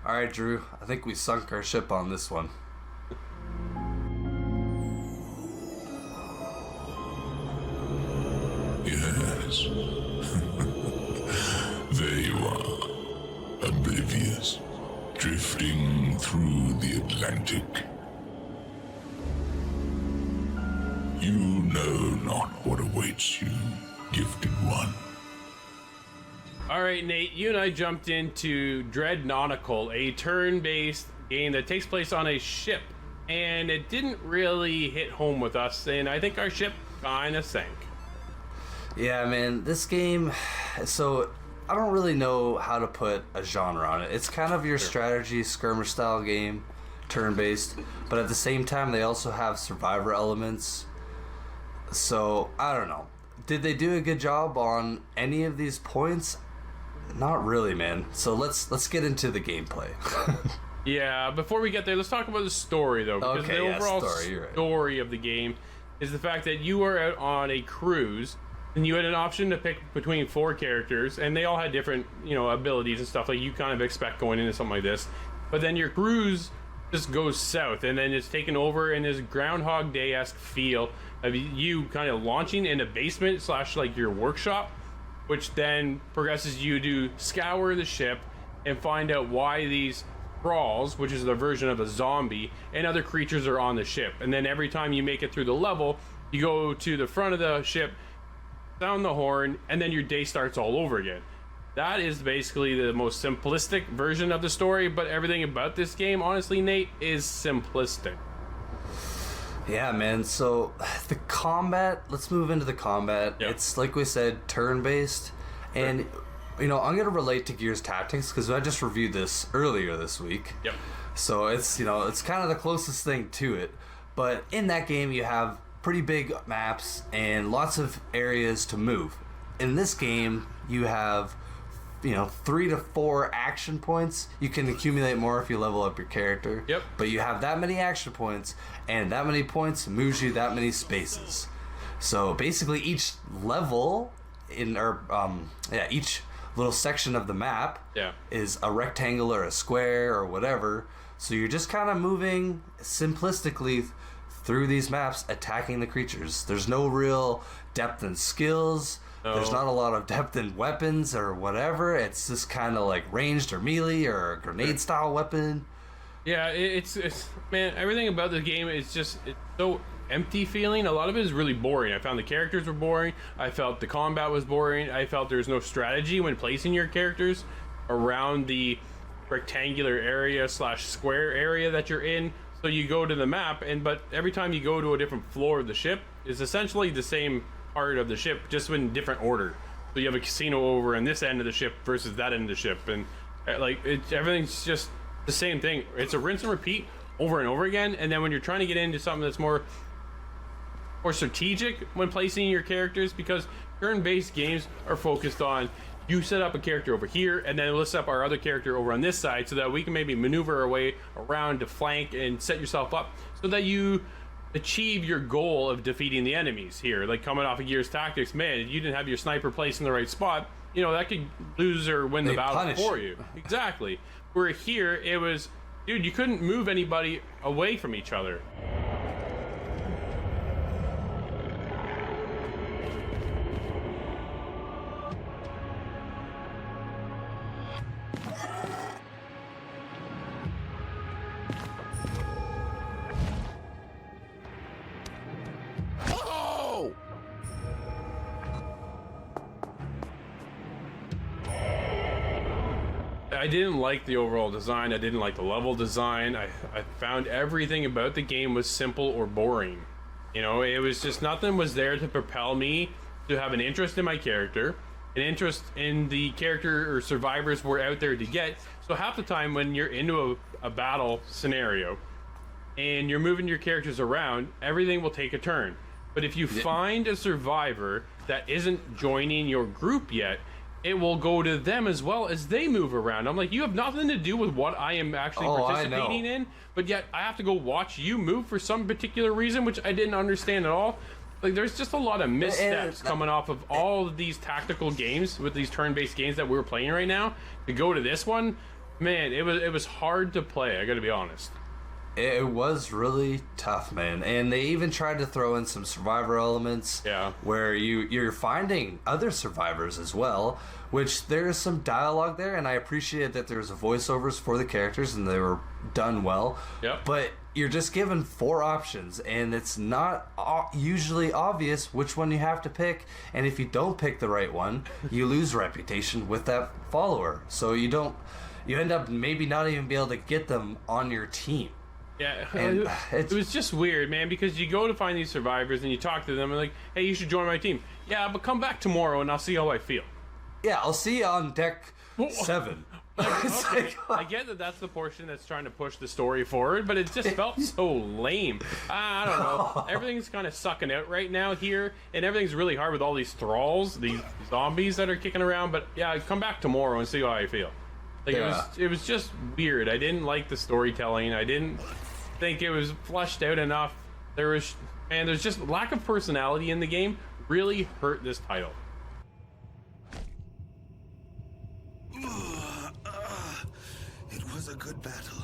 Alright, Drew, I think we sunk our ship on this one. Yes. There you are, oblivious, drifting through the Atlantic. You know not what awaits you, gifted one. All right, Nate, you and I jumped into Dread Nautical, a turn-based game that takes place on a ship, and it didn't really hit home with us, and I think our ship kind of sank. Yeah, man, this game, so I don't really know how to put a genre on it. It's kind of your strategy skirmish style game, turn-based, but at the same time they also have survivor elements. So, I don't know. Did they do a good job on any of these points? Not really, man. So let's get into the gameplay. Yeah, before we get there, let's talk about the story, though. Because Okay, the yeah, overall story of the game is the fact that you are out on a cruise, and you had an option to pick between 4 characters, and they all had different, abilities and stuff like you kind of expect going into something like this. But then your cruise just goes south, and then it's taken over in this Groundhog Day-esque feel of you kind of launching in a basement / like your workshop, which then progresses you to scour the ship and find out why these crawls, which is the version of a zombie, and other creatures are on the ship. And then every time you make it through the level, you go to the front of the ship, sound the horn, and then your day starts all over again. That is basically the most simplistic version of the story, but everything about this game, honestly, Nate, is simplistic. Yeah, man. So the combat, let's move into the combat. Yep. It's like we said, turn-based, and I'm gonna relate to Gears Tactics because I just reviewed this earlier this week. Yep. So it's it's kind of the closest thing to it. But in that game, you have pretty big maps and lots of areas to move. In this game, you have 3 to 4 action points. You can accumulate more if you level up your character. Yep. But you have that many action points, and that many points moves you that many spaces. So basically, each level each little section of the map is a rectangle or a square or whatever. So you're just kind of moving simplistically through these maps, attacking the creatures. There's no real depth in skills. No. There's not a lot of depth in weapons or whatever. It's just kind of like ranged or melee or a grenade style weapon. Yeah, it's man, everything about the game is it's so empty feeling. A lot of it is really boring. I found the characters were boring. I felt the combat was boring. I felt there's no strategy when placing your characters around the rectangular area / square area that you're in. So you go to the map, but every time you go to a different floor of the ship, it's essentially the same part of the ship, just in different order. So you have a casino over on this end of the ship versus that end of the ship, and everything's just the same thing. It's a rinse and repeat over and over again. And then when you're trying to get into something that's more strategic when placing your characters, because turn-based games are focused on you set up a character over here and then let's set up our other character over on this side so that we can maybe maneuver our way around to flank and set yourself up so that you achieve your goal of defeating the enemies here. Like coming off of Gears Tactics, man, if you didn't have your sniper placed in the right spot, that could lose or win the battle for you. Exactly. Where here, it was, dude, you couldn't move anybody away from each other. I didn't like the overall design. I didn't like the level design. I found everything about the game was simple or boring. It was just nothing was there to propel me to have an interest in my character, an interest in the character or survivors we're out there to get. So half the time when you're into a battle scenario and you're moving your characters around, everything will take a turn. But if you find a survivor that isn't joining your group yet, it will go to them as well as they move around. I'm like, you have nothing to do with what I am actually participating in, but yet I have to go watch you move for some particular reason, which I didn't understand at all. Like, there's just a lot of missteps coming off of all of these tactical games with these turn-based games that we're playing right now. To go to this one, man, it was hard to play, I gotta be honest. It was really tough, man. And they even tried to throw in some survivor elements where you're finding other survivors as well, which there's some dialogue there, and I appreciate that there's voiceovers for the characters and they were done well. Yep. But you're just given 4 options, and it's not usually obvious which one you have to pick, and if you don't pick the right one, you lose reputation with that follower. So you end up maybe not even be able to get them on your team. Yeah, it was just weird, man, because you go to find these survivors and you talk to them and like, hey, you should join my team. Yeah, but come back tomorrow and I'll see how I feel. Yeah, I'll see you on deck 7. Okay, I get that that's the portion that's trying to push the story forward, but it just felt so lame. I don't know. Everything's kind of sucking out right now here, and everything's really hard with all these thralls, these zombies that are kicking around. But yeah, come back tomorrow and see how I feel. Like it was just weird. I didn't like the storytelling. I didn't think it was fleshed out enough. There's just lack of personality in the game. Really hurt this title. It was a good battle.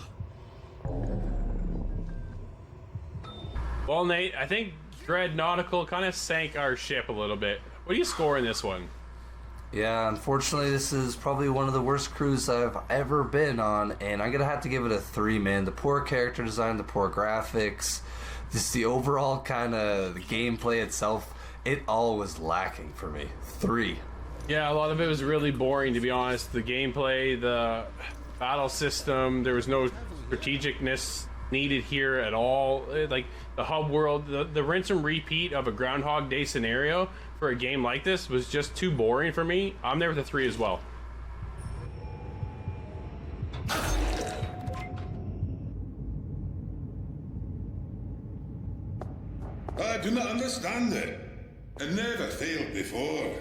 Well, Nate, I think Dread Nautical kind of sank our ship a little bit. What do you score in this one? Yeah, unfortunately, this is probably one of the worst crews I've ever been on, and I'm gonna have to give it a 3, man. The poor character design, the poor graphics, just the overall kind of the gameplay itself, it all was lacking for me. 3. Yeah, a lot of it was really boring, to be honest. The gameplay, the battle system, there was no strategicness needed here at all. Like the hub world, the rinse and repeat of a Groundhog Day scenario for a game like this was just too boring for me. I'm there with a 3 as well. I do not understand it. It never failed before.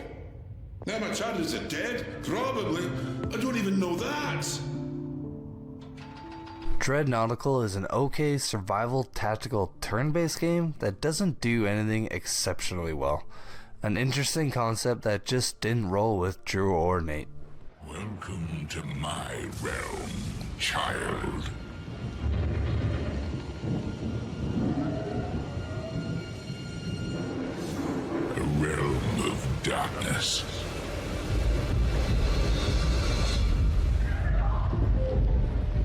Now my charges are dead? Probably. I don't even know that. Dread Nautical is an okay survival tactical turn-based game that doesn't do anything exceptionally well. An interesting concept that just didn't roll with Drew or Nate. Welcome to my realm, child. A realm of darkness.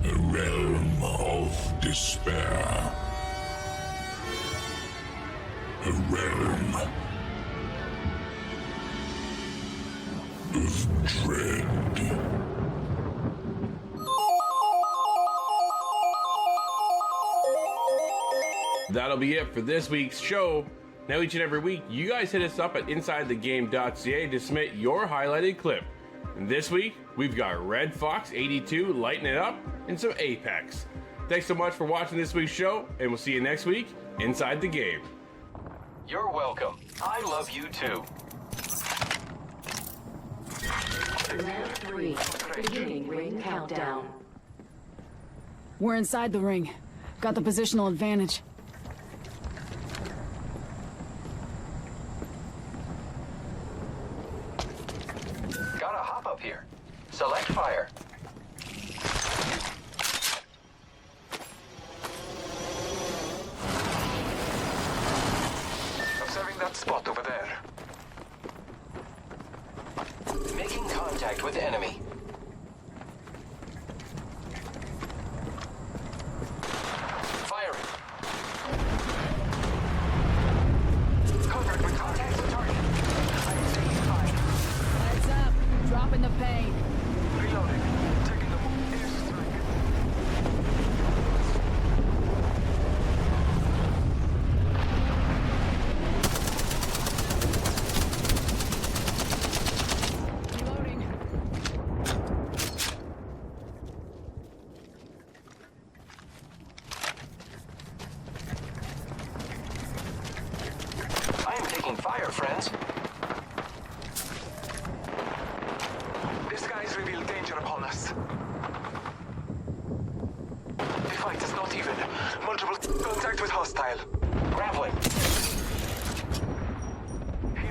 A realm of despair. A realm of dread. That'll be it for this week's show. Now each and every week, you guys hit us up at InsideTheGame.ca to submit your highlighted clip. And this week, we've got Red Fox 82 lighting it up and some Apex. Thanks so much for watching this week's show, and we'll see you next week inside the game. You're welcome. I love you too. Round 3. Beginning ring countdown. We're inside the ring. Got the positional advantage. Gotta hop up here. Select fire. Observing that spot over there. Making contact with enemy. Firing. Contact with contact with target. I'm taking fire. Heads up. Dropping the pain. Reloading. Taking the airstrike. Reloading. I am taking fire, friends. This guy's revealed danger upon us. The fight is not even. Multiple contact with hostile. Grappling.